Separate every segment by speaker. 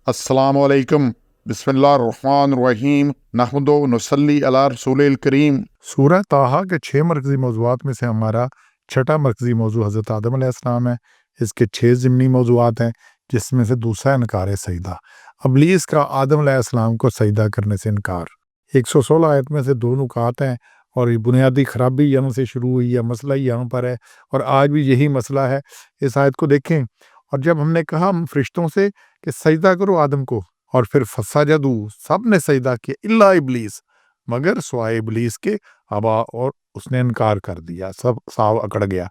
Speaker 1: अस्सलामु अलैकुम, बिस्मिल्लाहिर्रहमानिर्रहीम, नहमदु व नुसल्ली अला रसूलिल करीम।
Speaker 2: सूरह ताहा के 6 मरकज़ी मौज़ूआत में से हमारा छठा मरकज़ी मौज़ू हज़रत आदम अलैहिस्सलाम है। इसके 6 ज़िमनी मौज़ूआत हैं, जिसमें से दूसरा इनकार है सजदा। इब्लीस का आदम अलैहिस्सलाम को सजदा करने से इनकार। 116 आयत में से 2 नुकात हैं और ये बुनियादी खराबी यहाँ से शुरू हुई है, मसला ही यहाँ पर है और आज भी यही मसला है। इस आयत को देखें, और जब हमने कहा फरिश्तों से कि सजदा करो आदम को, और फिर फसजदू सब ने सजदा किया इल्ला इब्लीस, मगर सिवाय इब्लीस के, अबा, और उसने इनकार कर दिया, सब साव अकड़ गया।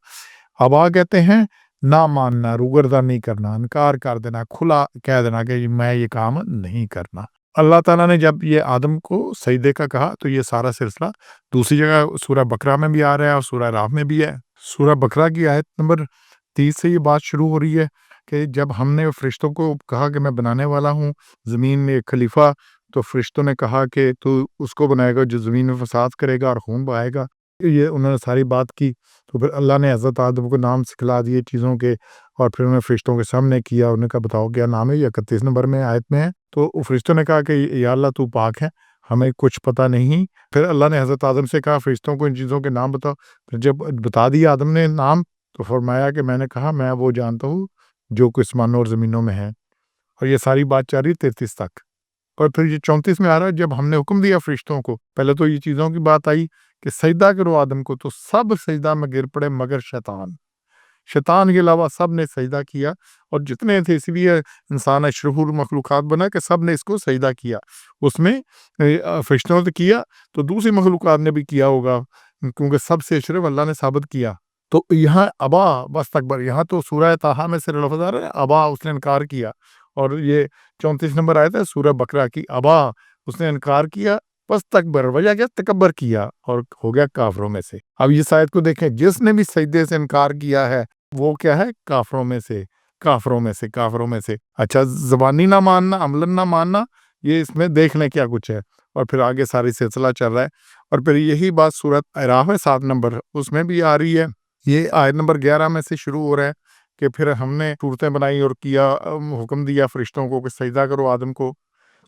Speaker 2: अबा कहते हैं ना मानना, रूगर्दा नहीं करना, इनकार कर देना, खुला कह देना कि मैं ये काम नहीं करना। अल्लाह ताला ने जब ये आदम को सजदे का कहा तो ये सारा सिलसिला दूसरी जगह सूरह बकरा में भी आ रहा है और सूरह राफ में भी है। सूरह बकरा की आयत नंबर 30 से ये बात शुरू हो रही है कि जब हमने फरिश्तों को कहा कि मैं बनाने वाला हूँ ज़मीन में एक खलीफा, तो फरिश्तों ने कहा कि तू उसको बनाएगा जो ज़मीन में फसाद करेगा और खून बहाएगा। ये उन्होंने सारी बात की, तो फिर अल्लाह ने हज़रत आदम को नाम सिखला दिए चीज़ों के, और फिर उन्होंने फरिश्तों के सामने किया। उन्होंने कहा बताओ क्या नाम है, ये 31 नंबर में आयत में है। तो फरिश्तों ने कहा कि या अल्लाह तू पाक है, हमें कुछ पता नहीं। फिर अल्लाह ने हज़रत आदम से कहा फरिश्तों को इन चीज़ों के नाम बताओ। फिर जब बता दिया आदम ने नाम, तो फरमाया कि मैंने कहा मैं वो जानता हूँ जो कुछ आसमानों और ज़मीनों में है। और ये सारी बात चल रही 33 तक। और फिर ये 34 में आ रहा है, जब हमने हुक्म दिया फरिश्तों को, पहले तो ये चीज़ों की बात आई कि सजदा करो आदम को, तो सब सजदा में गिर पड़े मगर शैतान के अलावा सब ने सजदा किया। और जितने थे, इसलिए इंसान अशरफुल मखलूक़ात बना कि सब ने इसको सजदा किया। उसमें फरिश्तों ने तो किया, तो दूसरी मखलूक़ात ने भी किया होगा, क्योंकि सबसे अशरफ अल्लाह ने साबित किया। तो यहाँ अबा वस्तकबर, यहाँ तो सूरह ताहा में से लफ्ज़ आ रहा है अबा, उसने इनकार किया। और ये 34 नंबर आयत है सूरह बकरा की, अबा, उसने इनकार किया, वस्तकबर, वजह क्या, तकब्बर किया और हो गया काफिरों में से। अब इस आयत को देखें, जिसने भी सजदे से इनकार किया है वो क्या है, काफिरों में से, काफिरों में से, काफिरों में से। अच्छा, ज़बानी ना मानना, अमलन ना मानना, ये इसमें देख लें क्या कुछ है। और फिर आगे सारी सिलसिला चल रहा है। और फिर यही बात सूरत अराफ है 7 नंबर, उसमें भी आ रही है। ये आयत नंबर 11 में से शुरू हो रहा है कि फिर हमने सूरतें बनाई और किया, हुक्म दिया फरिश्तों को कि सजदा करो आदम को,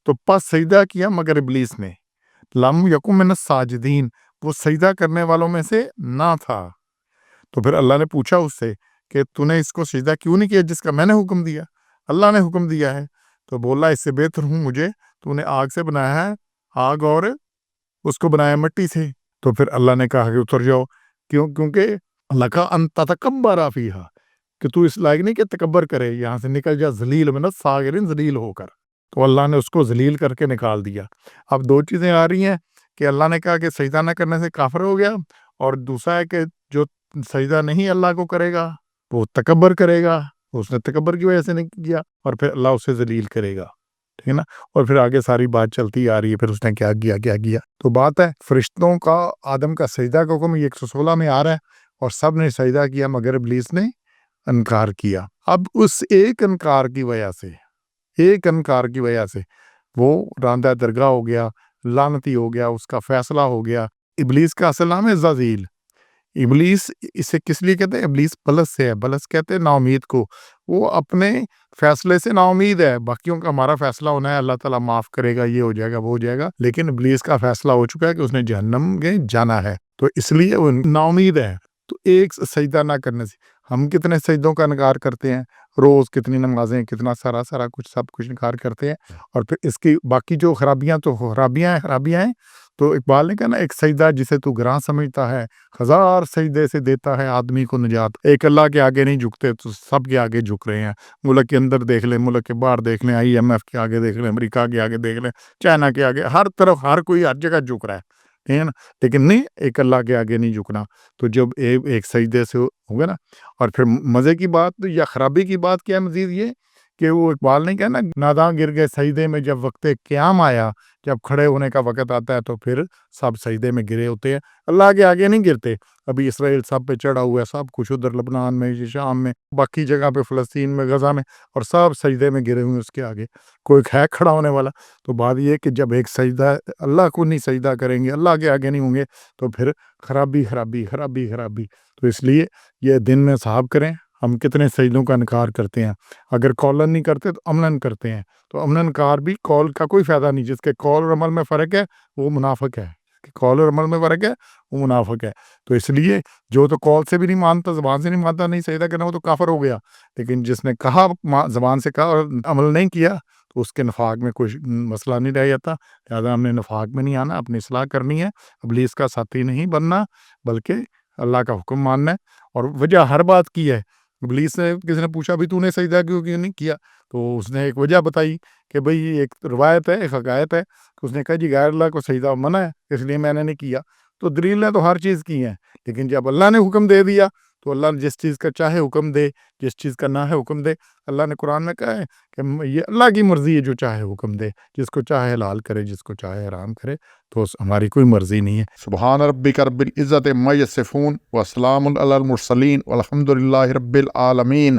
Speaker 2: तो पस सजदा किया मगर इब्लीस ने, लम यकुम मिनस साजिदीन, वो सजदा करने वालों में से ना था। तो फिर अल्लाह ने पूछा उससे कि तूने इसको सजदा क्यों नहीं किया जिसका मैंने हुक्म दिया, अल्लाह ने हुक्म दिया है। तो बोला इससे बेहतर हूँ मुझे, तूने आग से बनाया है, आग, और उसको बनाया मिट्टी से। तो फिर अल्लाह ने कहा कि उतर जाओ, क्योंकि लका अन ततकब्बरा फीहा, कि तू इस लायक नहीं कि तकब्बर करे, यहाँ से निकल जा ज़लील मिनस सागिरिन, ज़लील होकर। तो अल्लाह ने उसको ज़लील करके निकाल दिया। अब 2 चीज़ें आ रही हैं कि अल्लाह ने कहा कि सजदा न करने से काफिर हो गया, और दूसरा है कि जो सजदा नहीं अल्लाह को करेगा वो तकब्बर करेगा, उसने तकब्बर की वजह से नहीं किया, और फिर अल्लाह उसे ज़लील करेगा, ठीक है ना। और फिर आगे सारी बात चलती आ रही है, फिर उसने क्या किया। तो बात है फरिश्तों का आदम का सजदा का हुक्म 116 में आ रहा है, और सब ने सजदा किया मगर इब्लीस ने इनकार किया। अब उस एक इनकार की वजह से वो रांदा दरगाह हो गया, लानती हो गया, उसका फैसला हो गया। इब्लीस का असल नाम है ज़ाज़ील। इब्लीस इसे किस लिए कहते हैं, इब्लीस बलस से है, बलस कहते हैं नाउमीद को। वो अपने फैसले से नाउमीद है, बाकियों का हमारा फैसला होना है, अल्लाह ताला माफ़ करेगा, ये हो जाएगा, वो हो जाएगा, लेकिन इब्लीस का फैसला हो चुका है कि उसने जहन्नम में जाना है, तो इसलिए वो नाउमीद है। तो एक सजदा ना करने से, हम कितने सजदों का इनकार करते हैं, रोज़ कितनी नमाज़ें, कितना सारा कुछ, सब कुछ इनकार करते हैं। और फिर इसकी बाकी जो खराबियाँ, तो खराबियाँ हैं। तो इकबाल ने कहा ना, एक सजदा जिसे तू ग्रां समझता है, हज़ार सजदे से देता है आदमी को निजात। एक अल्लाह के आगे नहीं झुकते तो सब के आगे झुक रहे हैं। मुल्क के अंदर देख लें, मुल्क के बाहर देख लें, IMF के आगे देख लें, अमेरिका के आगे देख लें, चाइना के आगे, हर तरफ हर कोई हर जगह झुक रहा है, ठीक है ना। लेकिन नहीं, एक अल्लाह के आगे नहीं झुकना। तो जब एक सजदे से होगा ना। और फिर मज़े की बात या खराबी की बात क्या है मज़ीद, ये कि वो इकबाल ने कहा ना, नादां गिर गए सजदे में जब वक़्ते क़याम आया, जब खड़े होने का वक़्त आता है तो फिर सब सजदे में गिरे होते हैं, अल्लाह के आगे नहीं गिरते। अभी इसराइल सब पे चढ़ा हुआ है, सब कुछ उधर लबनान में, शाम में, बाकी जगह पे, फ़लस्तीन में, गज़ा में, और सब सजदे में गिरे हुए हैं उसके आगे, कोई है खड़ा होने वाला। तो बात ये है कि जब एक सजदा अल्लाह को नहीं सजदा करेंगे, अल्लाह के आगे नहीं होंगे, तो फिर खराबी। तो इसलिए ये दिन में साहब करें, ہم کتنے سجدوں کا انکار کرتے ہیں. اگر قولاً نہیں کرتے تو عملاً کرتے ہیں. تو عملاً انکار بھی قول کا کوئی فائدہ نہیں. جس کے قول اور عمل میں فرق ہے وہ منافق ہے. قول اور عمل میں فرق ہے وہ منافق ہے. تو اس لیے جو تو قول سے بھی نہیں مانتا، زبان سے نہیں مانتا، نہیں سجدہ کرنا، وہ تو کافر ہو گیا. لیکن جس نے کہا، زبان سے کہا اور عمل نہیں کیا، تو اس کے نفاق میں کوئی مسئلہ نہیں رہ جاتا. لہٰذا ہم نے نفاق میں نہیں آنا، اپنی اصلاح کرنی ہے، ابلیس کا ساتھی نہیں بننا، بلکہ اللہ کا حکم ماننا ہے. اور وجہ ہر بات کی ہے. ابلیس سے کسی نے پوچھا بھی تو نے سجدہ کیوں نہیں کیا، تو اس نے ایک وجہ بتائی کہ بھئی ایک روایت ہے، ایک حکایت ہے کہ اس نے کہا جی غیر اللہ کو سجدہ منع ہے، اس لیے میں نے نہیں کیا. تو دلیل نے تو ہر چیز کی ہیں، لیکن جب اللہ نے حکم دے دیا تو اللہ جس چیز کا چاہے حکم دے، جس چیز کا نہ ہے حکم دے. اللہ نے قرآن میں کہا ہے کہ یہ اللہ کی مرضی ہے، جو چاہے حکم دے، جس کو چاہے حلال کرے، جس کو چاہے حرام کرے. تو ہماری کوئی مرضی نہیں ہے.
Speaker 1: سبحان ربک رب العزت عما یصفون وسلام علی المرسلین والحمد للہ رب العالمین.